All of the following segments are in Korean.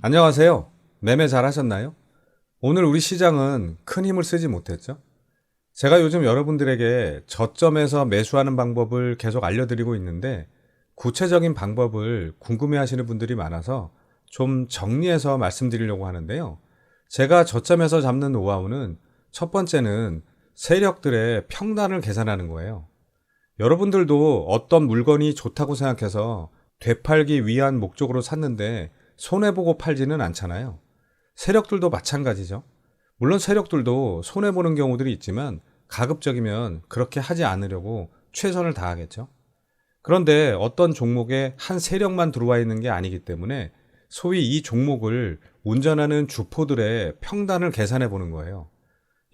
안녕하세요. 매매 잘 하셨나요? 오늘 우리 시장은 큰 힘을 쓰지 못했죠? 제가 요즘 여러분들에게 저점에서 매수하는 방법을 계속 알려드리고 있는데 구체적인 방법을 궁금해 하시는 분들이 많아서 좀 정리해서 말씀드리려고 하는데요. 제가 저점에서 잡는 노하우는 첫 번째는 세력들의 평단을 계산하는 거예요. 여러분들도 어떤 물건이 좋다고 생각해서 되팔기 위한 목적으로 샀는데 손해보고 팔지는 않잖아요. 세력들도 마찬가지죠. 물론 세력들도 손해보는 경우들이 있지만 가급적이면 그렇게 하지 않으려고 최선을 다하겠죠. 그런데 어떤 종목에 한 세력만 들어와 있는 게 아니기 때문에 소위 이 종목을 운전하는 주포들의 평단을 계산해 보는 거예요.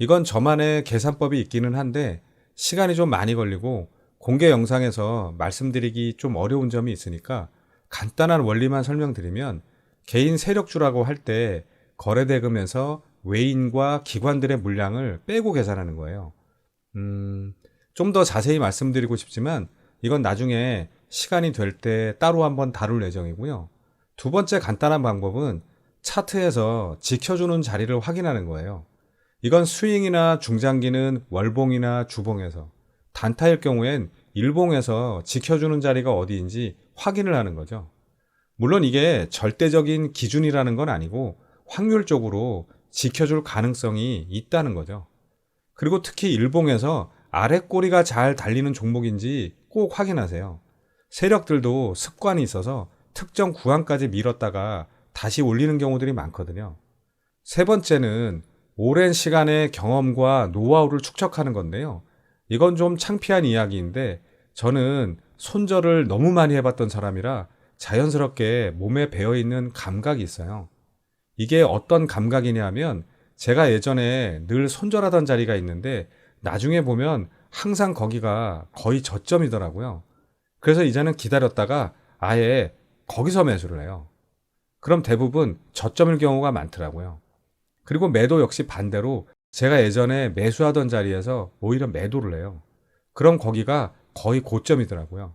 이건 저만의 계산법이 있기는 한데 시간이 좀 많이 걸리고 공개 영상에서 말씀드리기 좀 어려운 점이 있으니까 간단한 원리만 설명드리면 개인 세력주라고 할 때 거래대금에서 외인과 기관들의 물량을 빼고 계산하는 거예요. 좀 더 자세히 말씀드리고 싶지만 이건 나중에 시간이 될 때 따로 한번 다룰 예정이고요. 두 번째 간단한 방법은 차트에서 지켜주는 자리를 확인하는 거예요. 이건 스윙이나 중장기는 월봉이나 주봉에서, 단타일 경우엔 일봉에서 지켜주는 자리가 어디인지 확인을 하는 거죠. 물론 이게 절대적인 기준이라는 건 아니고 확률적으로 지켜줄 가능성이 있다는 거죠. 그리고 특히 일봉에서 아래 꼬리가 잘 달리는 종목인지 꼭 확인하세요. 세력들도 습관이 있어서 특정 구간까지 밀었다가 다시 올리는 경우들이 많거든요. 세 번째는 오랜 시간의 경험과 노하우를 축적하는 건데요. 이건 좀 창피한 이야기인데 저는 손절을 너무 많이 해봤던 사람이라 자연스럽게 몸에 배어있는 감각이 있어요. 이게 어떤 감각이냐 하면 제가 예전에 늘 손절하던 자리가 있는데 나중에 보면 항상 거기가 거의 저점이더라고요. 그래서 이제는 기다렸다가 아예 거기서 매수를 해요. 그럼 대부분 저점일 경우가 많더라고요. 그리고 매도 역시 반대로 제가 예전에 매수하던 자리에서 오히려 매도를 해요. 그럼 거기가 거의 고점이더라고요.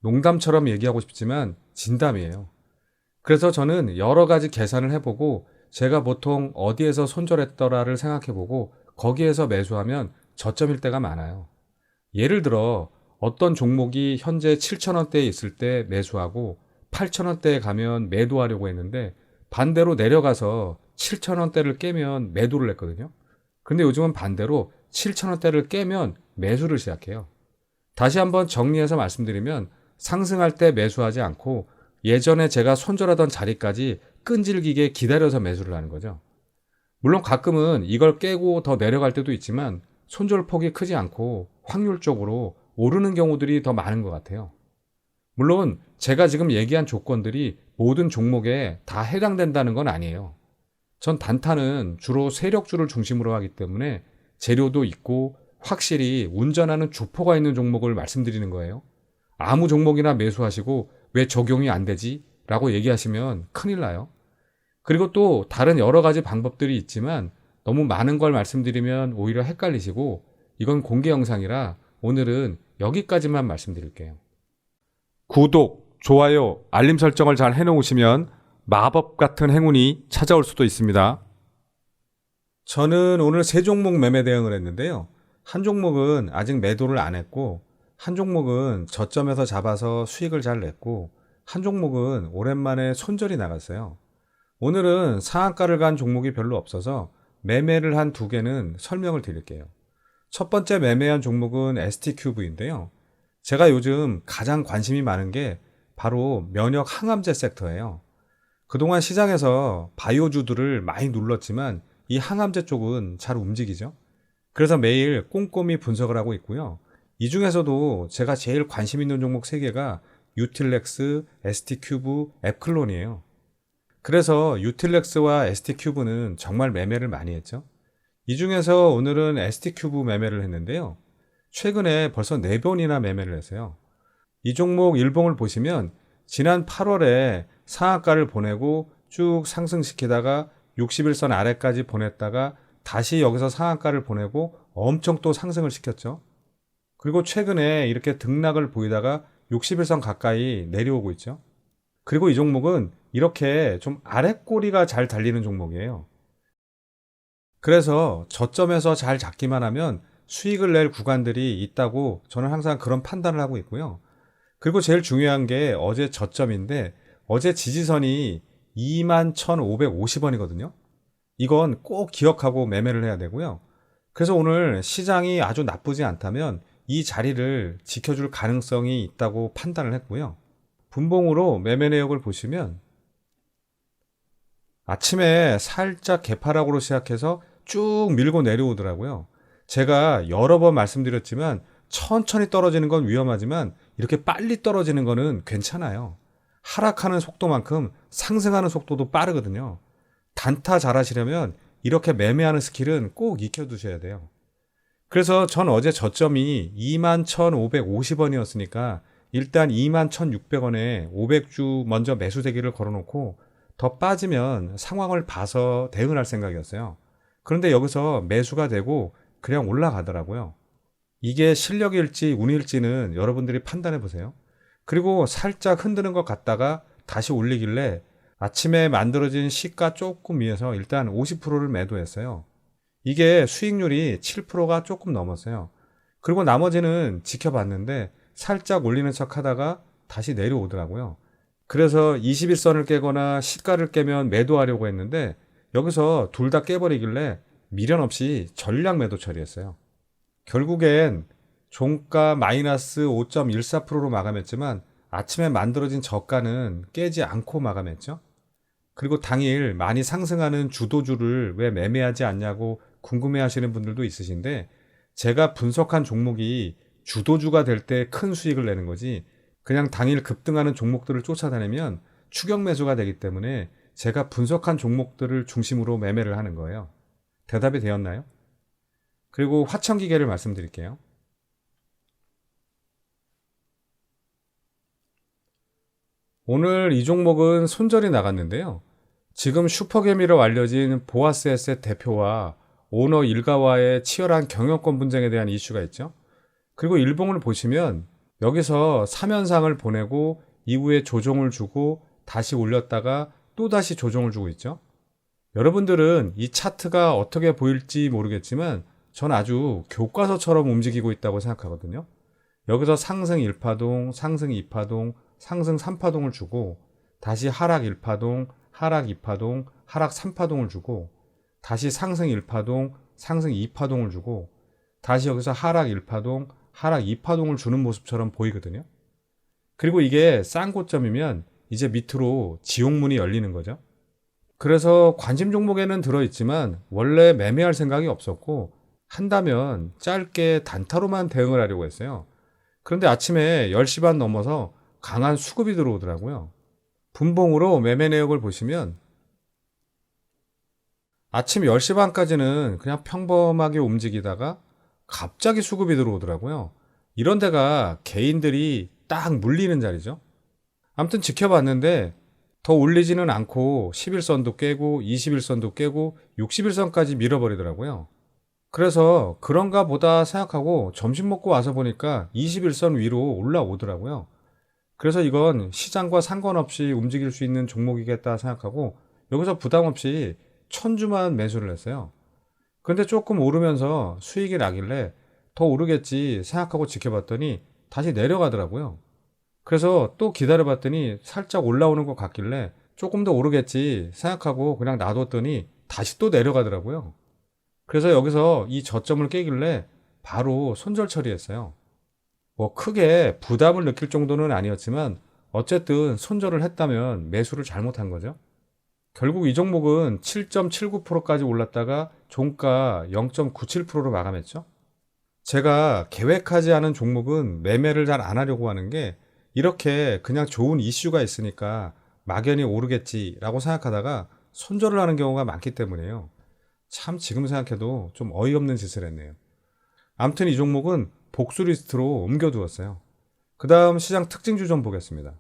농담처럼 얘기하고 싶지만 진담이에요. 그래서 저는 여러 가지 계산을 해보고 제가 보통 어디에서 손절했더라를 생각해보고 거기에서 매수하면 저점일 때가 많아요. 예를 들어 어떤 종목이 현재 7,000원대에 있을 때 매수하고 8,000원대에 가면 매도하려고 했는데 반대로 내려가서 7,000원대를 깨면 매도를 했거든요. 근데 요즘은 반대로 7,000원대를 깨면 매수를 시작해요. 다시 한번 정리해서 말씀드리면 상승할 때 매수하지 않고 예전에 제가 손절하던 자리까지 끈질기게 기다려서 매수를 하는 거죠. 물론 가끔은 이걸 깨고 더 내려갈 때도 있지만 손절폭이 크지 않고 확률적으로 오르는 경우들이 더 많은 것 같아요. 물론 제가 지금 얘기한 조건들이 모든 종목에 다 해당된다는 건 아니에요. 전 단타는 주로 세력주를 중심으로 하기 때문에 재료도 있고 확실히 운전하는 주포가 있는 종목을 말씀드리는 거예요. 아무 종목이나 매수하시고 왜 적용이 안 되지? 라고 얘기하시면 큰일 나요. 그리고 또 다른 여러 가지 방법들이 있지만 너무 많은 걸 말씀드리면 오히려 헷갈리시고 이건 공개 영상이라 오늘은 여기까지만 말씀드릴게요. 구독, 좋아요, 알림 설정을 잘 해놓으시면 마법 같은 행운이 찾아올 수도 있습니다. 저는 오늘 세 종목 매매 대응을 했는데요. 한 종목은 아직 매도를 안 했고 한 종목은 저점에서 잡아서 수익을 잘 냈고 한 종목은 오랜만에 손절이 나갔어요. 오늘은 상한가를 간 종목이 별로 없어서 매매를 한 두 개는 설명을 드릴게요. 첫 번째 매매한 종목은 ST큐브인데요. 제가 요즘 가장 관심이 많은 게 바로 면역 항암제 섹터예요. 그동안 시장에서 바이오주들을 많이 눌렀지만 이 항암제 쪽은 잘 움직이죠. 그래서 매일 꼼꼼히 분석을 하고 있고요. 이 중에서도 제가 제일 관심 있는 종목 3개가 유틸렉스, ST큐브, 앱클론이에요. 그래서 유틸렉스와 ST큐브는 정말 매매를 많이 했죠. 이 중에서 오늘은 ST큐브 매매를 했는데요. 최근에 벌써 4번이나 매매를 했어요. 이 종목 일봉을 보시면 지난 8월에 상한가를 보내고 쭉 상승시키다가 61선 아래까지 보냈다가 다시 여기서 상한가를 보내고 엄청 또 상승을 시켰죠. 그리고 최근에 이렇게 등락을 보이다가 61선 가까이 내려오고 있죠. 그리고 이 종목은 이렇게 좀 아랫꼬리가 잘 달리는 종목이에요. 그래서 저점에서 잘 잡기만 하면 수익을 낼 구간들이 있다고 저는 항상 그런 판단을 하고 있고요. 그리고 제일 중요한 게 어제 저점인데 어제 지지선이 21,550원이거든요. 이건 꼭 기억하고 매매를 해야 되고요. 그래서 오늘 시장이 아주 나쁘지 않다면 이 자리를 지켜줄 가능성이 있다고 판단을 했고요. 분봉으로 매매 내역을 보시면 아침에 살짝 개파락으로 시작해서 쭉 밀고 내려오더라고요. 제가 여러 번 말씀드렸지만 천천히 떨어지는 건 위험하지만 이렇게 빨리 떨어지는 거는 괜찮아요. 하락하는 속도만큼 상승하는 속도도 빠르거든요. 단타 잘하시려면 이렇게 매매하는 스킬은 꼭 익혀두셔야 돼요. 그래서 전 어제 저점이 21,550원이었으니까 일단 21,600원에 500주 먼저 매수 대기를 걸어놓고 더 빠지면 상황을 봐서 대응을 할 생각이었어요. 그런데 여기서 매수가 되고 그냥 올라가더라고요. 이게 실력일지 운일지는 여러분들이 판단해 보세요. 그리고 살짝 흔드는 것 같다가 다시 올리길래 아침에 만들어진 시가 조금 위에서 일단 50%를 매도했어요. 이게 수익률이 7%가 조금 넘었어요. 그리고 나머지는 지켜봤는데 살짝 올리는 척 하다가 다시 내려오더라고요. 그래서 21선을 깨거나 시가를 깨면 매도하려고 했는데 여기서 둘 다 깨버리길래 미련 없이 전량 매도 처리했어요. 결국엔 종가 마이너스 5.14%로 마감했지만 아침에 만들어진 저가는 깨지 않고 마감했죠. 그리고 당일 많이 상승하는 주도주를 왜 매매하지 않냐고 궁금해 하시는 분들도 있으신데 제가 분석한 종목이 주도주가 될 때 큰 수익을 내는 거지 그냥 당일 급등하는 종목들을 쫓아다니면 추격 매수가 되기 때문에 제가 분석한 종목들을 중심으로 매매를 하는 거예요. 대답이 되었나요? 그리고 화천기계를 말씀드릴게요. 오늘 이 종목은 손절이 나갔는데요. 지금 슈퍼개미로 알려진 보아스에셋 대표와 오너 일가와의 치열한 경영권 분쟁에 대한 이슈가 있죠. 그리고 일봉을 보시면 여기서 3연상을 보내고 이후에 조정을 주고 다시 올렸다가 또 다시 조정을 주고 있죠. 여러분들은 이 차트가 어떻게 보일지 모르겠지만 전 아주 교과서처럼 움직이고 있다고 생각하거든요. 여기서 상승 1파동, 상승 2파동, 상승 3파동을 주고 다시 하락 1파동, 하락 2파동, 하락 3파동을 주고 다시 상승 1파동, 상승 2파동을 주고 다시 여기서 하락 1파동, 하락 2파동을 주는 모습처럼 보이거든요. 그리고 이게 싼 고점이면 이제 밑으로 지옥문이 열리는 거죠. 그래서 관심 종목에는 들어있지만 원래 매매할 생각이 없었고 한다면 짧게 단타로만 대응을 하려고 했어요. 그런데 아침에 10시 반 넘어서 강한 수급이 들어오더라고요. 분봉으로 매매 내역을 보시면 아침 10시 반까지는 그냥 평범하게 움직이다가 갑자기 수급이 들어오더라고요. 이런 데가 개인들이 딱 물리는 자리죠. 아무튼 지켜봤는데 더 올리지는 않고 11선도 깨고 21선도 깨고 61선까지 밀어버리더라고요. 그래서 그런가 보다 생각하고 점심 먹고 와서 보니까 21선 위로 올라오더라고요. 그래서 이건 시장과 상관없이 움직일 수 있는 종목이겠다 생각하고 여기서 부담 없이 1000주만 매수를 했어요. 근데 조금 오르면서 수익이 나길래 더 오르겠지 생각하고 지켜봤더니 다시 내려가더라고요. 그래서 또 기다려봤더니 살짝 올라오는 것 같길래 조금 더 오르겠지 생각하고 그냥 놔뒀더니 다시 또 내려가더라고요. 그래서 여기서 이 저점을 깨길래 바로 손절 처리했어요. 뭐 크게 부담을 느낄 정도는 아니었지만 어쨌든 손절을 했다면 매수를 잘못한 거죠. 결국 이 종목은 7.79%까지 올랐다가 종가 0.97%로 마감했죠. 제가 계획하지 않은 종목은 매매를 잘 안 하려고 하는 게 이렇게 그냥 좋은 이슈가 있으니까 막연히 오르겠지라고 생각하다가 손절을 하는 경우가 많기 때문에요. 참 지금 생각해도 좀 어이없는 짓을 했네요. 아무튼 이 종목은 복수 리스트로 옮겨두었어요. 그 다음 시장 특징주 좀 보겠습니다.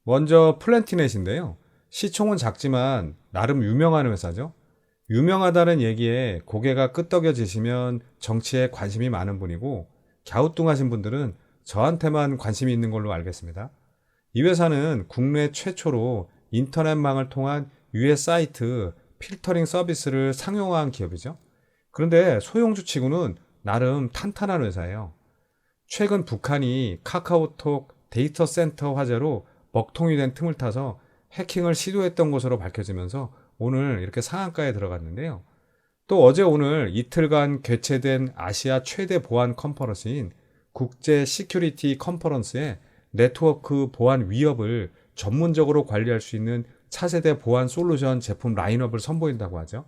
먼저 플랜티넷인데요. 시총은 작지만 나름 유명한 회사죠. 유명하다는 얘기에 고개가 끄덕여지시면 정치에 관심이 많은 분이고 갸우뚱하신 분들은 저한테만 관심이 있는 걸로 알겠습니다. 이 회사는 국내 최초로 인터넷망을 통한 유해 사이트 필터링 서비스를 상용화한 기업이죠. 그런데 소형주 치고는 나름 탄탄한 회사예요. 최근 북한이 카카오톡 데이터 센터 화재로 먹통이 된 틈을 타서 해킹을 시도했던 것으로 밝혀지면서 오늘 이렇게 상한가에 들어갔는데요. 또 어제 오늘 이틀간 개최된 아시아 최대 보안 컨퍼런스인 국제 시큐리티 컨퍼런스에 네트워크 보안 위협을 전문적으로 관리할 수 있는 차세대 보안 솔루션 제품 라인업을 선보인다고 하죠.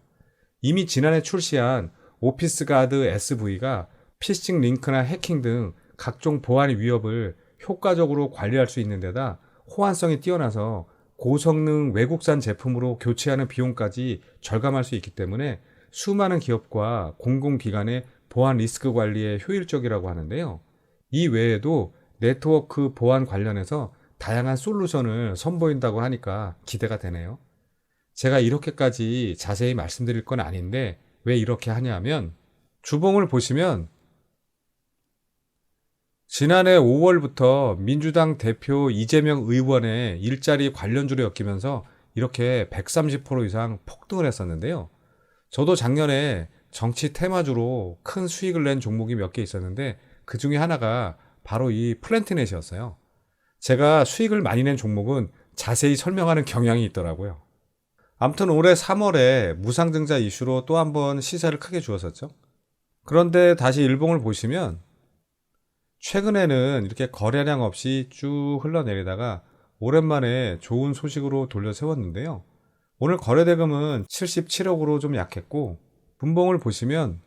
이미 지난해 출시한 오피스 가드 SV가 피싱 링크나 해킹 등 각종 보안 위협을 효과적으로 관리할 수 있는 데다 호환성이 뛰어나서 고성능 외국산 제품으로 교체하는 비용까지 절감할 수 있기 때문에 수많은 기업과 공공기관의 보안 리스크 관리에 효율적이라고 하는데요. 이 외에도 네트워크 보안 관련해서 다양한 솔루션을 선보인다고 하니까 기대가 되네요. 제가 이렇게까지 자세히 말씀드릴 건 아닌데 왜 이렇게 하냐면 주봉을 보시면 지난해 5월부터 민주당 대표 이재명 의원의 일자리 관련주로 엮이면서 이렇게 130% 이상 폭등을 했었는데요. 저도 작년에 정치 테마주로 큰 수익을 낸 종목이 몇 개 있었는데 그 중에 하나가 바로 이 플랜트넷이었어요. 제가 수익을 많이 낸 종목은 자세히 설명하는 경향이 있더라고요. 아무튼 올해 3월에 무상증자 이슈로 또 한 번 시세를 크게 주었었죠. 그런데 다시 일봉을 보시면 최근에는 이렇게 거래량 없이 쭉 흘러내리다가 오랜만에 좋은 소식으로 돌려 세웠는데요. 오늘 거래대금은 77억으로 좀 약했고 분봉을 보시면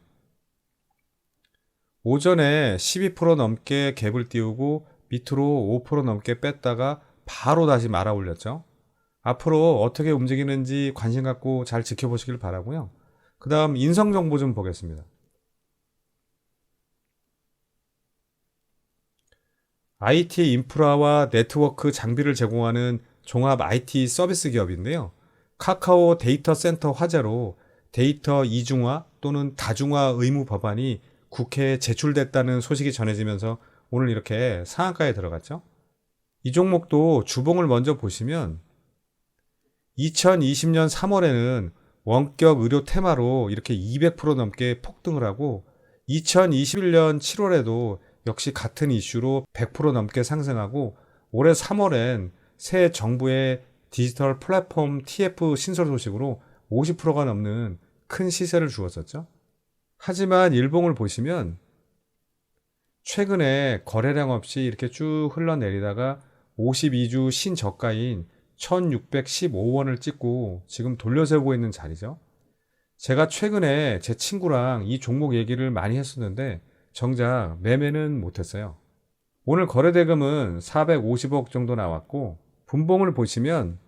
오전에 12% 넘게 갭을 띄우고 밑으로 5% 넘게 뺐다가 바로 다시 말아 올렸죠. 앞으로 어떻게 움직이는지 관심 갖고 잘 지켜보시길 바라고요. 그 다음 인성정보 좀 보겠습니다. IT 인프라와 네트워크 장비를 제공하는 종합 IT 서비스 기업인데요. 카카오 데이터 센터 화재로 데이터 이중화 또는 다중화 의무 법안이 국회에 제출됐다는 소식이 전해지면서 오늘 이렇게 상한가에 들어갔죠. 이 종목도 주봉을 먼저 보시면 2020년 3월에는 원격 의료 테마로 이렇게 200% 넘게 폭등을 하고 2021년 7월에도 역시 같은 이슈로 100% 넘게 상승하고 올해 3월엔 새 정부의 디지털 플랫폼 TF 신설 소식으로 50%가 넘는 큰 시세를 주었었죠. 하지만 일봉을 보시면 최근에 거래량 없이 이렇게 쭉 흘러내리다가 52주 신저가인 1615원을 찍고 지금 돌려세우고 있는 자리죠. 제가 최근에 제 친구랑 이 종목 얘기를 많이 했었는데 정작 매매는 못했어요. 오늘 거래대금은 450억 정도 나왔고 분봉을 보시면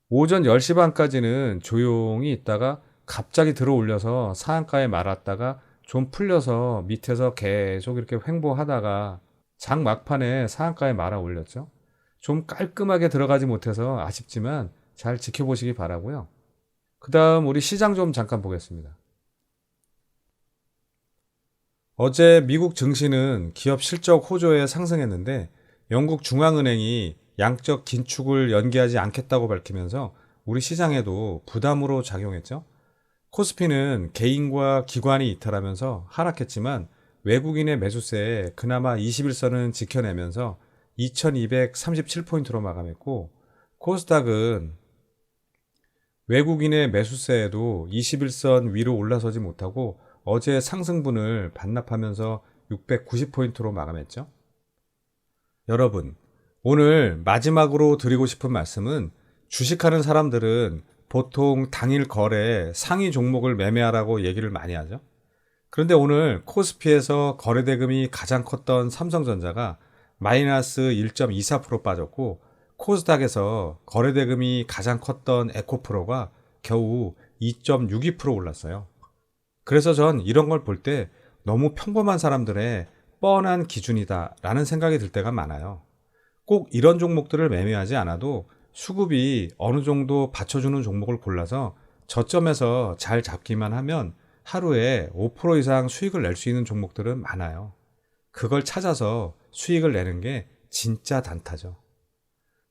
오전 10시 반까지는 조용히 있다가 갑자기 들어 올려서 상한가에 말았다가 좀 풀려서 밑에서 계속 이렇게 횡보하다가 장 막판에 상한가에 말아 올렸죠. 좀 깔끔하게 들어가지 못해서 아쉽지만 잘 지켜보시기 바라고요. 그 다음 우리 시장 좀 잠깐 보겠습니다. 어제 미국 증시는 기업 실적 호조에 상승했는데 영국 중앙은행이 양적 긴축을 연기하지 않겠다고 밝히면서 우리 시장에도 부담으로 작용했죠. 코스피는 개인과 기관이 이탈하면서 하락했지만 외국인의 매수세에 그나마 21선은 지켜내면서 2237포인트로 마감했고 코스닥은 외국인의 매수세에도 21선 위로 올라서지 못하고 어제 상승분을 반납하면서 690포인트로 마감했죠. 여러분, 오늘 마지막으로 드리고 싶은 말씀은 주식하는 사람들은 보통 당일 거래에 상위 종목을 매매하라고 얘기를 많이 하죠. 그런데 오늘 코스피에서 거래대금이 가장 컸던 삼성전자가 마이너스 1.24% 빠졌고 코스닥에서 거래대금이 가장 컸던 에코프로가 겨우 2.62% 올랐어요. 그래서 전 이런 걸 볼 때 너무 평범한 사람들의 뻔한 기준이다 라는 생각이 들 때가 많아요. 꼭 이런 종목들을 매매하지 않아도 수급이 어느 정도 받쳐주는 종목을 골라서 저점에서 잘 잡기만 하면 하루에 5% 이상 수익을 낼 수 있는 종목들은 많아요. 그걸 찾아서 수익을 내는 게 진짜 단타죠.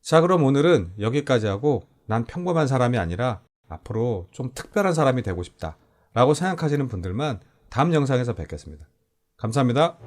자, 그럼 오늘은 여기까지 하고 난 평범한 사람이 아니라 앞으로 좀 특별한 사람이 되고 싶다 라고 생각하시는 분들만 다음 영상에서 뵙겠습니다. 감사합니다.